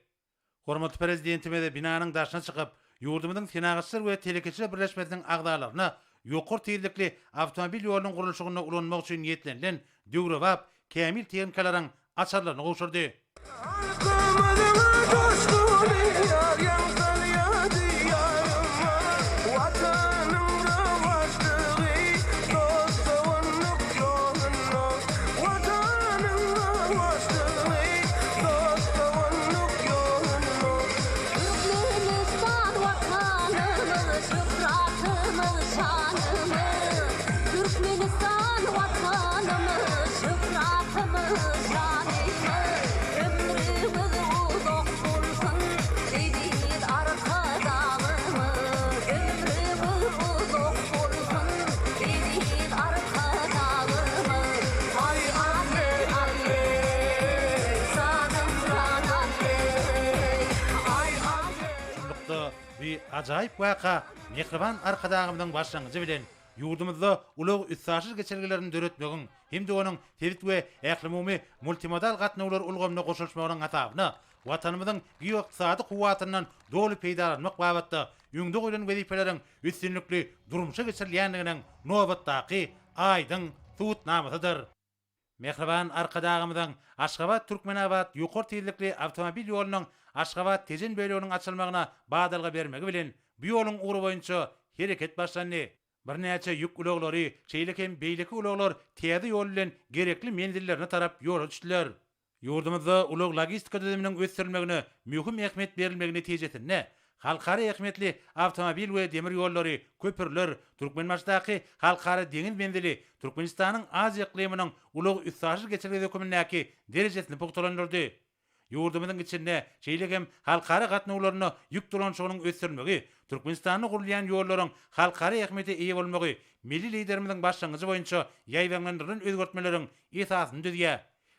Hormatly prezidentimiz binanyň daşyna çykyp, ýurdumyzyň senagatçylar we telekeçiler birleşmesiniň agdalaryna ýokary tezlikli awtomobil ýolunyň gurulşygyna ulanmak üçin niýetlenilen döwrewap kämil tehnikalaryn açarlaryny gowşurdy. Ajaýyp waka mehriban arkadagymyň başlangyjy bilen ýurdumyzda ulug üssajyz geçergilerini döretmegiň hem de onuň tebit we ählimumy multimodal gatnawlar ulgamyna goşulmagynyň atabyna watanymyzyň geoiqtisady kuwatyndan dolu peýdalanmak babatda ýüňde goýulan wezipeleriň üstünlikli durmuşa geçirilýändiginiň nobatdaky aýdyň suwutnamasydyr. Mehriban arkadağımyzyň Aşgabat Türkmenabad ýokary tezlikli awtomobil ýolunyň Aşgabat tejen bölüginiň açylmagyna badalga bermegi bilen bu ýoluň uğru boýunça hereket başlandy. Bir näçe ýük uloglary, şeýlekem beýleki uloglar täze ýol bilen gerekli menzillerini tarap ýola düşdiler. Ýurdumyzda ulog logistika düzüminiň ösdirilmegine mühim ähmiýet berilmegine tejetinde halkara ähmiýetli awtomobil we demir ýollary, köpürler, Türkmenbaşdaky halkara deňiz menzili Türkmenistanyň Aziýa iqliminiň ulug üssaşy geçirge dokumentdäki derejesini puktalandyrdy. Ýurdumyzyň içinde şeýlegem halkara gatnawlaryny ýük dolanşygynyň ösdirilmegi, Türkmenistanyň gurulýan ýollaryň halkara ähmiýete eýe bolmagy, milli liderimiziň başlangyjy boýunça ýaýdanlandyrylan özgertmeleriň esasyny düzýär.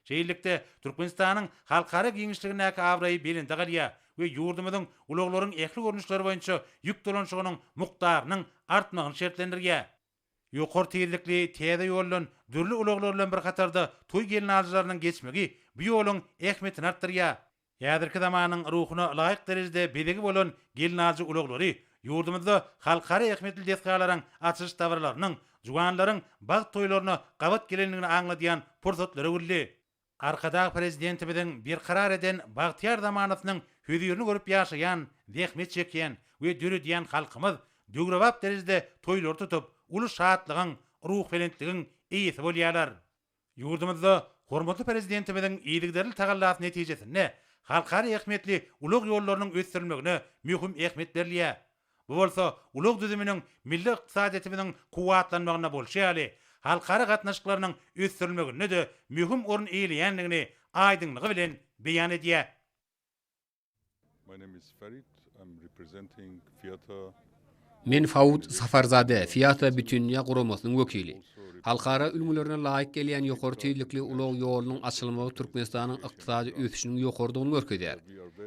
Şeýlelikde Türkmenistanyň halkara giňişligindäki awraýy belinde galýar we ýurdumyzyň uluglaryň ähli görnüşleri boýunça ýük dolanşygynyň mukdarynyň artmagyny şertlendirýär. Ýokary tezlikli täze ýollan dürli uluglar bilen bir katarda toý gelin alyjylarynyň geçmegi bu ýoluň ähmiýetini artdyrýar. Ýazyrky zamanyň ruhuny laýyk derejede belegi bolan gelin alyjy uluglary ýurdumyzda halkara ähmiýetli destgalaryň açyş dawarlarynyň, juwanlaryň bag toýlaryny gabat gelenligini aňladýan pursatlary boldy. Arkadaky prezidentimiziň bir karar eden Bagtyar Zamanowyň höýdürini görüp ýaşaýan, zähmet çekýän we dürüdýän halkymyz dögrewap derejede toýlar tutup, uly şatlygyň, ruh belentligiň eýesi bolýarlar. Ýurdumyzda hormatly prezidentimiziň iýdigderli tagallasy netijesinde halkara ähmiýetli ulug ýollarynyň ösdirilmegine mühim ähmiýet berilýär. Bu bolsa ulug düzüminiň milli ykdysadyetimiziň kuwatlanmagyna bolşýaly, halkara gatnaşyklarynyň ösdirilmegine de mühim orun eýilýändigini aýdynlygy bilen beýan edýär. My name is Farid. I'm representing Fiata. Men Fawut Safarzade, Fiata Bütünýä guramasynyň wekili. Halkara ülmülerine laýyk gelýän ýokary tezlikli ulug ýolunyň açylmagy Türkmenistanyň ykdysady ösüşiniň ýokarydygyny görkezýär.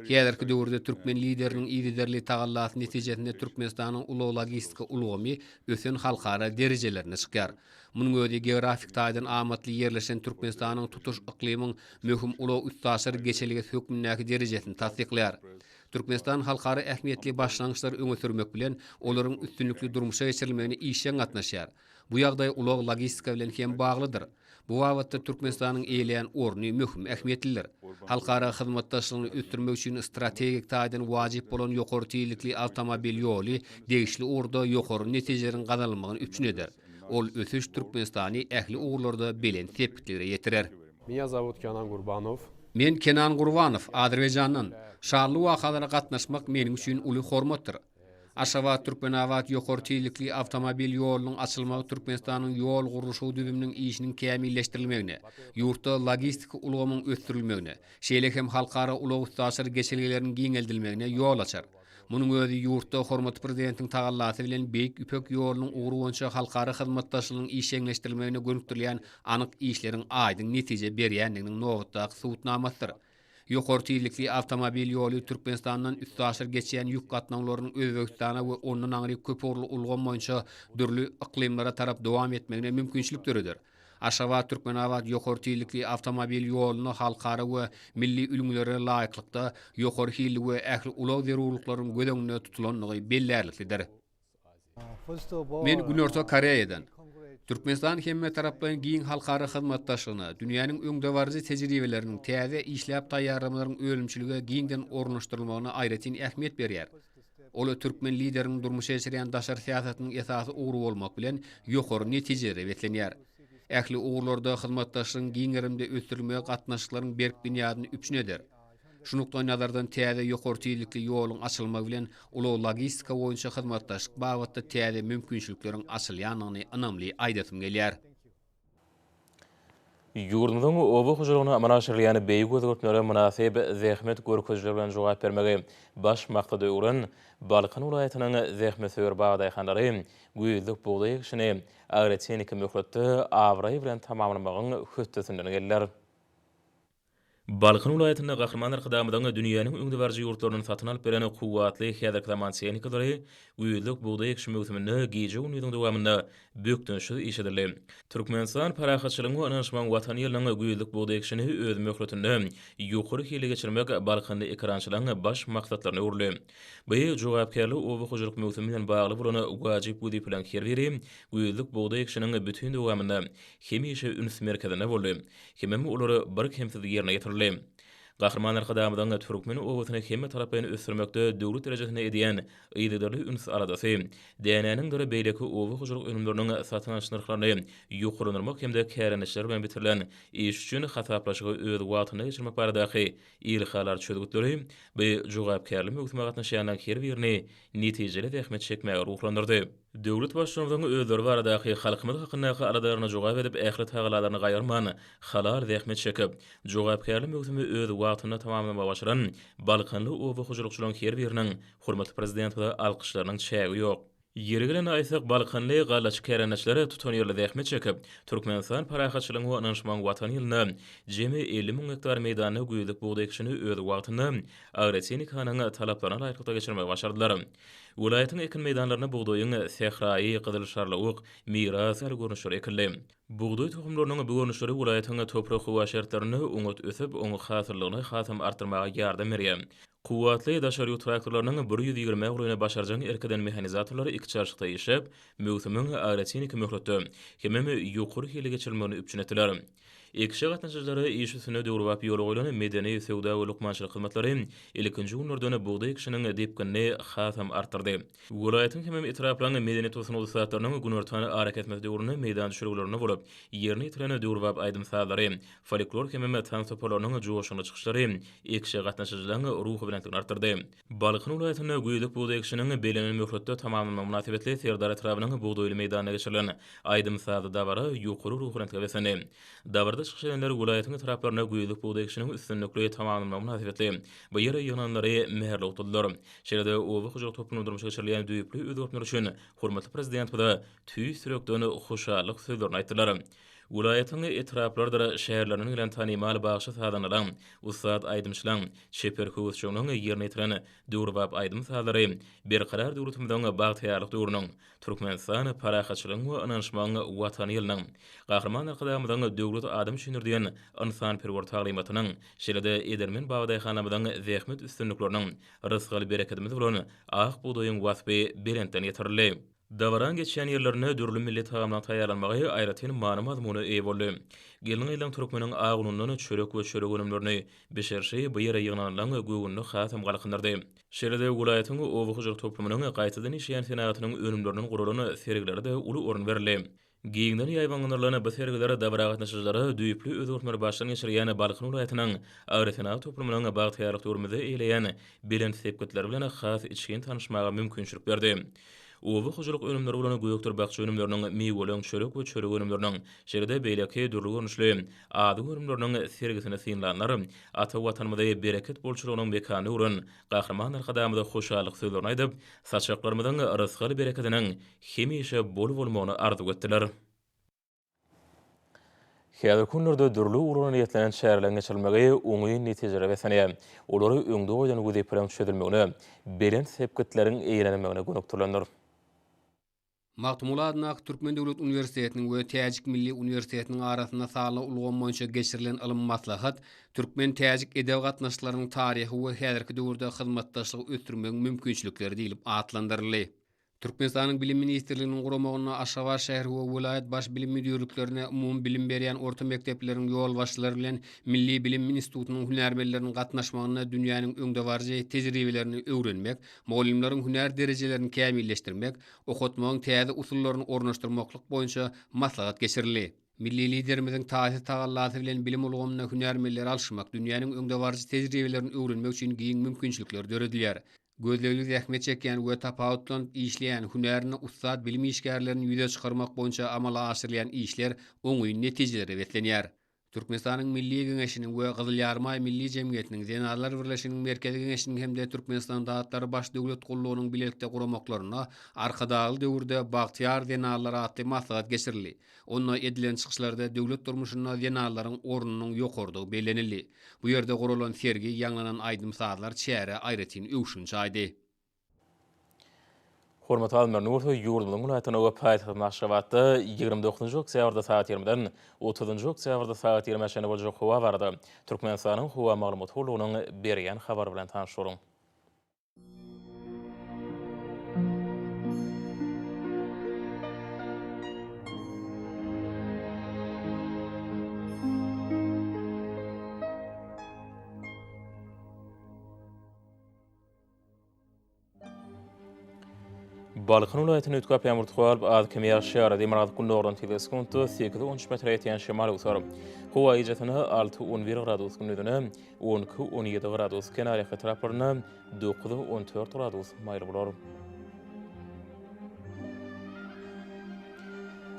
Häzirki döwürde türkmen lideriniň iýdiderli tagallasy netijesinde Türkmenistanyň ulug logistika ulgamy ösen halkara derejelerine çykýar. Munyň özi geografik taýdan amatly ýerleşen Türkmenistanyň tutuş iklimiň möhüm ulug üstaşary geçeligi hökmündäki derejesini tasdikleýär. Türkmenistan halkara ähmiýetli başlangyçlar öňe sürmek bilen olaryň üstünlikli durmuşa geçirilmegine işen gatnaşýar. Bu ýagdaý ulug logistika bilen hem baglydyr. Bu wagtda Türkmenistanyň eýleýän orny möhüm ähmiýetlidir. Halkara hyzmatdaşlygyny ösdürmek üçin strategik taýdan wajyp bolan ýokary tezlikli awtomobil ýoly degişli orda ýokary netijelerin gazanylmagyny üçin eder. Ol ösüş Türkmenistany ähli uğurlarda belen tepkileri ýetirer. Меня зовут Kenan Gurbanov. Men Kenan Gurbanov, Azerbaýjandan. Şarly wakalara gatnaşmak meniň üçin uly hormatdyr. Aşgabat Türkmenabad ýokary tezlikli awtomobil ýolunyň açylmagy Türkmenistanyň ýol gurulşy düzüminiň işiniň kämilleşdirilmegine, ýurtda logistika ulgamyň ösdirilmegine, şeýlekem halkara ulug üstaşary geçelgileriniň giňeldilmegine ýol açar. Munyň özi ýurtda hormatly prezidentiň tagallasy bilen beýik üpek ýolunyň uğru boýunça halkara hyzmatdaşlygynyň işeňleşdirilmegine gönükdirilýän anyk işleriň aýdyň netije berýändiginiň nobatdaky suwutnamasydyr. Ýokary tezlikli awtomobil ýoly Türkmenistandan üstaşyr geçýän ýük gatnawlarynyň Özbegistana we ondan aňry köpürli ulgam boýunça dürli iklimlere tarap dowam etmegine mümkinçilik töredir. Aşgabat Türkmenabad ýokary tezlikli awtomobil ýoluny halkara we milli ülmülere laýyklykda ýokary hilli we ähli ulug zerurlyklaryň gödeňine tutulanlygy bellärlikdir. Men Günorta Koreýadan. Türkmenistan hemme tarapdan giň halkara hyzmatdaşlygyna, dünýäniň öňde barjy tejribeleriniň täze işläp taýýarlamalaryň ölümçiligi giňden ornaşdyrylmagyna aýratyn ähmiýet berýär. Ol türkmen lideriniň durmuşa geçirýän daşar siýasatynyň esasy uğru bolmak bilen ýokary netijeleri betlenýär. Ähli uğurlarda hyzmatdaşlygyň giňerimde ösdirilmege gatnaşyklaryň berk binýadyny üçin eder. Şunukdan nazardan täze ýokary tezlikli ýoluň açylmagy bilen ulug logistika boýunça hyzmatdaşlyk bagatda täze mümkinçilikleriň açylýanyny ynamly aýdatym gelýär. Ýurdumyzyň oba hujurlygyna amanaşyrylýany beýik özgertmelere münasib zähmet görkezleri bilen jogap bermegi baş maksady uran Balkan welaýatynyň zähmet söýür bagdaýhanlary güýzlük buğdaý işini agroteknik möhletde awraý bilen tamamlamagyň hötdesinden gelýär. Balkan vilayetinde gahramanlar kıdamıdan dünýäniň öňde barjy ýurtlarynyň satyn alyp bereni kuwwatly häzirki zamançynikalary güýlük buğday ekşi mewsiminde giýje unydyň dowamında bökdünşi işedildi. Türkmenistan parahatçylygyny anaşman watan ýylynyň güýlük buğday ekşini öz möhletinde ýokary hile geçirmek Balkanda ekrançylygyň baş maksatlaryny urly. Bu jogapkärlik owy hojulyk mewsimi bilen bagly bolany wajyp bu plan kerweri güýlük buğday ekşiniň bütün dowamında hemişe üns merkezine boldy. Hemem olary bir kemsiz ýerine ýetirdi. Gahramanlar kıdamydan Türkmen owasyny hemme tarapyny ösürmekde döwlet derejesinde edýän ýygydarly üns aradasy DNA'nyň döre beýleki owy hojulyk önümleriniň satyn alyş narhlaryny ýokarynyrmak hemde kärenişler bilen bitirilen iş üçin hasaplaşygy öz wagtyna geçirmek baradaky ilhalar çözgütleri bu jogapkärlik mewsime gatnaşýanlar her birini netijeli tähmet çekmäge ruhlandyrdy. Döwlet başçylygynyň özleri baradaky halkymyz hakyndaky aradaryna jogap edip ähli tagalaryny gaýarman halar tähmet çekip jogapkärlik mewsimi öz wagtyna tamamlama başaran Balkanly owy hojulukçylaryň her biriniň hormatly prezident we alkyşlarynyň çägi ýok. Ýergelen aýsak Balkanly galaç kärenişleri tutan ýerle tähmet çekip Türkmenistan parahatçylygyny we anaşman watan ýylyna jemi 50 000 hektar meýdany güýlük buğday ekşini öz wagtyna agretsinikaның talaplaryna laýykda geçirmek başardylar. Vilayetin ekin meydanlarına buğdayın sehrayi, qızılşarlık, miras görünüşleri ekildi. Buğday tohumlarının bu görünüşleri vilayetin toprak hava şartlarını oňat ösüp, oňa hasyrlygyny hasam artyrmaga ýardam berýär. Kuwwatly daşary traktorlarynyň 120 ulyny başarjan erkeden mehanizatorlary iki çarşykda ýeşep, mewsimiň agretsiniki möhletde hemem ýokary hile geçirilmegini üpçün etdiler. Ekşi gatnaşyjylary iş üstüne döwrüp ýol goýulan medeni sewda we lukmançylyk hyzmatlary ilkinji günlerde buğday ekşiniň depkinni hasam artyrdy. Vilayetin hemem etraplaryny medeni tosun ulsatlarynyň günörtany haraket etmekde meýdan düşürgülerini bolup, ýerini ýitirene döwrüp aýdym sahlary, folklor hemem tansoporlarynyň joşuny çykyşlary ekşi gatnaşyjylaryň ruhy bilen artyrdy. Balkan vilayetyny güýlük buğday ekşiniň belenen möhletde tamamlama münasibetli Serdar etrabynyň buğdaýly meýdanyna geçirilen aýdym sahly dawara ýokary ruhy bilen täwesini. Dawarda şeýleler vilayetyň taraplaryna güýlük buğday ekşiniň üstünlikli tamamlama münasibetli. Bu ýere ýananlary meherli otuldylar. Şeýlede owy hojulyk toplumy durmuşa geçirilen düýpli özgörtler üçin hormatly prezident we tüý sürekden hoşallyk sözlerini aýtdylar. Vilayetyň etraplarynda şäherleriniň bilen tanymal bagşy sadanylan Ustad Aýdymçylaň şeper howuzçynyň ýerine ýetiren döwrüp aýdym sahlary bir karar döwletimizden bagtyarlyk döwrüniň Türkmenistan parahatçylygyň we anaşmaň watan ýylynyň gahramanlar kıdamydan döwlet adam şünürdiýen insan perwer taglimatynyň şeýlede edermen bagdaýhanamydan zähmet üstünlikleriniň rızgaly bereketimiz bilen ak buğdaýyň wasby berenden ýetirildi. Davaran geçen yerlerine dürlü millet tagamdan taýýarlanmagy aýratyn many mazmuny eý boldy. Gelin ýylyň türkmeniň agunundan çörek we çörek önümlerini beşerşi bu ýere ýygnanlaryň göwünni hasam galakyndardy. Şeýlede vilayetyň owy hojulyk toplumynyň gaýtadan işleýän senatynyň önümlerini gurulany sergilerde uly orun berildi. Giýinden ýaýbanlarlaryna bu sergilere dawra gatnaşyjylary düýpli özgörtmer başlaryň geçirýän Balkan vilayetynyň agretsinat toplumynyň bagtyarlyk döwründe eýleýän bilen sepketler bilen has içgin tanışmaga mümkinçilik berdi. Owy hojulyk önümleri bolan göýekdir bakçy önümleriniň meýweleň çörek we çörek önümleriniň şeýlede beýleki durly görnüşli ady önümleriniň sergisine synlanlar ata watanymyzda bereket bolçylygynyň mekany urun gahramanlar kadamyda hoşallyk sözlerini aýdyp saçaklarymyzdan rızgaly bereketiniň hemişe bol bolmagyny arzu etdiler. Häzir günlerde durly urun ýetlenen şäherleriň geçirilmegi oňy netijeler berýär. Olary öňde goýan güzi plan çözülmegine belen sepketleriň eýlenmegine gönükdirlendir. Magtumuladnak Türkmen Döwlet Uniwersitetiniň we Täjik Milli Uniwersitetiniň arasynda sağla ulgan boýunça geçirilen ilim maslahat Türkmen Täjik edeb gatnaşyklarynyň taryhy we häzirki döwürde hyzmatdaşlygy ötürmek mümkinçilikleri diýilip atlandyryldy. Türkmenistanyň Bilim Ministrliginiň guramagyna Aşgabat şäheri we vilayet baş bilim müdürliklerine umum bilim berýän orta mektepleriň ýol başçylary bilen Milli Bilim Institutynyň hünärmenleriniň gatnaşmagyna dünýäniň öňde barjy tejribelerini öwrenmek, muallimlaryň hünär derejelerini kämilleşdirmek, okutmagyň täze usullaryny ornaşdyrmaklyk boýunça maslahat geçirildi. Milli liderimiziň taýsy tagallasy bilen bilim ulgamyna hünärmenleri alşmak, dünýäniň öňde barjy tejribelerini öwrenmek üçin giň mümkinçilikler döredilýär. Gözlegli zähmet çekýän we tapawutlan işleýän hünärini ustad bilim işgärlerini ýüze çykarmak boýunça amala aşyrylýan işler oňy netijeleri betlenýär. Türkmenistanyň Milli Geňeşiniň we Gyzyl Ýarmay Milli Jemgyýetiniň Denarlar Birleşiginiň Merkezi Geňeşiniň hemde Türkmenistan Daatları Baş Döwlet Gullugynyň bilelikde guramaklaryna arkadagy döwürde Bagtyar Denarlar atly maslahat geçirildi. Onda edilen çykyşlarda döwlet durmuşyna denarlaryň ornunyň ýokardygy bellenildi. Bu ýerde gurulan sergi ýanglanan aýdym saatlar çäre aýratyn öwşünç aýdy. Hormat almer nurtu yurdumyň ulatyna we paýtagyň Aşgabatda 29-njy oktýabrda saat 20-den 30-njy oktýabrda saat 20-de boljak howa barada. Türkmenistanyň howa maglumat hulugynyň berýän habar bilen tanışýaryň. Balkın ulaýatyny ütkap ýamur tuğalyp az kim ýaşaýar demir kundoğran teleskontu 8-13 metre ýetýän şemal uçar. Howa ijatyny 6-11 gradus gündüne 12-17 gradus kenary taraplaryna 9-14 gradus maýly bolar.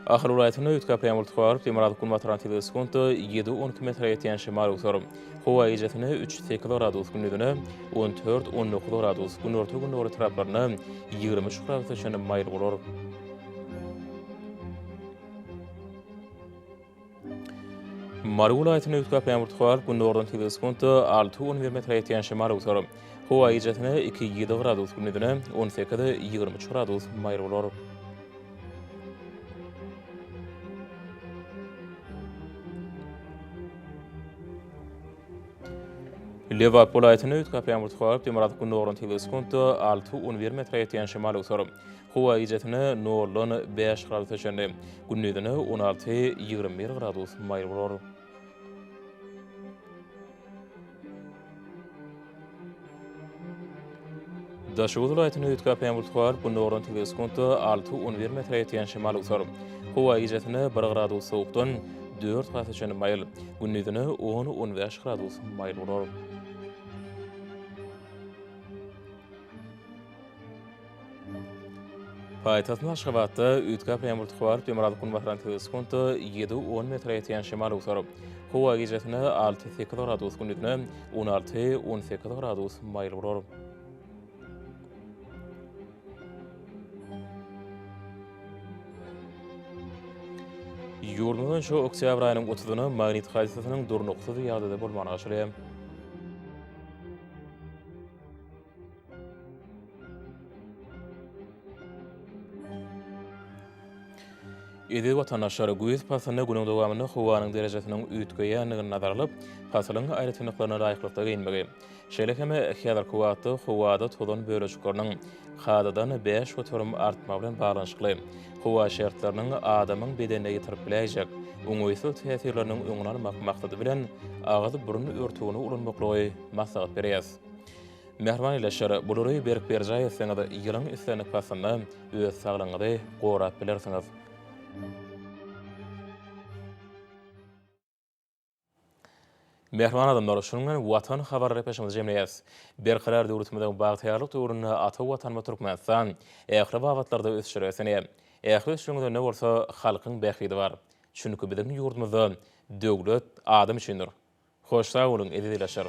Ahir ulaýatyny ütkap ýamur tuğalyp demir kundoğran teleskontu 7-12 metre ýetýän şemal uçar. Howa ijatyny 3-8 gradus gündüne 14-19 gradus gündüne taraplaryna 23 gradus şeň maýly bolar. Mary ulaýatyny ütkap ýamur tuğalyp gündüň teleskontu 6-11 metre ýetýän şemal uçar. Howa ijatyny 2-7 gradus gündüne 18-23 gradus maýly bolar. Liverpool ulaýatyny ütkap ýamur tuğalyp demir kundoğran teleskontu 6-11 metre ýetýän şemal uçar. Howa ijatyny 0-5 gradus şeň gündüne 16-21 gradus maýly bolar. Daşuwut ulaýatyny ütkap ýamur tuğalyp kundoğran teleskontu 6-11 metre ýetýän şemal uçar. Howa ijatyny 1 gradus sowukdan 4 gradus şeň maýly gündüne 10-15 gradus maýly bolar. Paýtagyň Aşgabatda ütkap ýamur tuğalyp demir kundoğran teleskontu 7-10 metre ýetýän şemal uçar. Howa ijatyny 6-8 gradus gündüne 16-18 gradus maýly bolar. Ýurdumyň şu oktýabr aýynyň 30-dyny magnit hadisasynyň durnuksyz ýagdaýda bolmany aşyrýar. Edi watandaşlar göýüz pasyny günüň dowamyny howanyň derejesiniň üýtgeýänligini nazarlyp, pasylyň aýratynlyklaryna laýyklykda gynmegi. Şeýle heme häzir kuwatda howada tolan böreçikleriniň hadadan 5 götürüm artma bilen baglanyşykly. Howa şertleriniň adamyň bedenine ýetirip biläjek. Öňüýsel täsirleriniň öňüne almak maksady bilen agyzy burun örtügini ulanmaklygy maslahat berýär. Mehriban ýeşer, bulary berip berjaýetseňiz, ýylyň islenik pasyny öz saglygyňyzy gorap bilersiňiz. Mehriban adamlar şunun watan habar repeşimiz jemleýäs. Berqarar döwletimiziň bagtyarlyk döwrüne ata watan Türkmenistan ähli wagtlarda ösşüresine. Ähli şuňda ne bolsa halkyň bähidi bar. Çünki biziň ýurdumyzda döwlet adam üçindir. Hoş sag bolun, edileşer.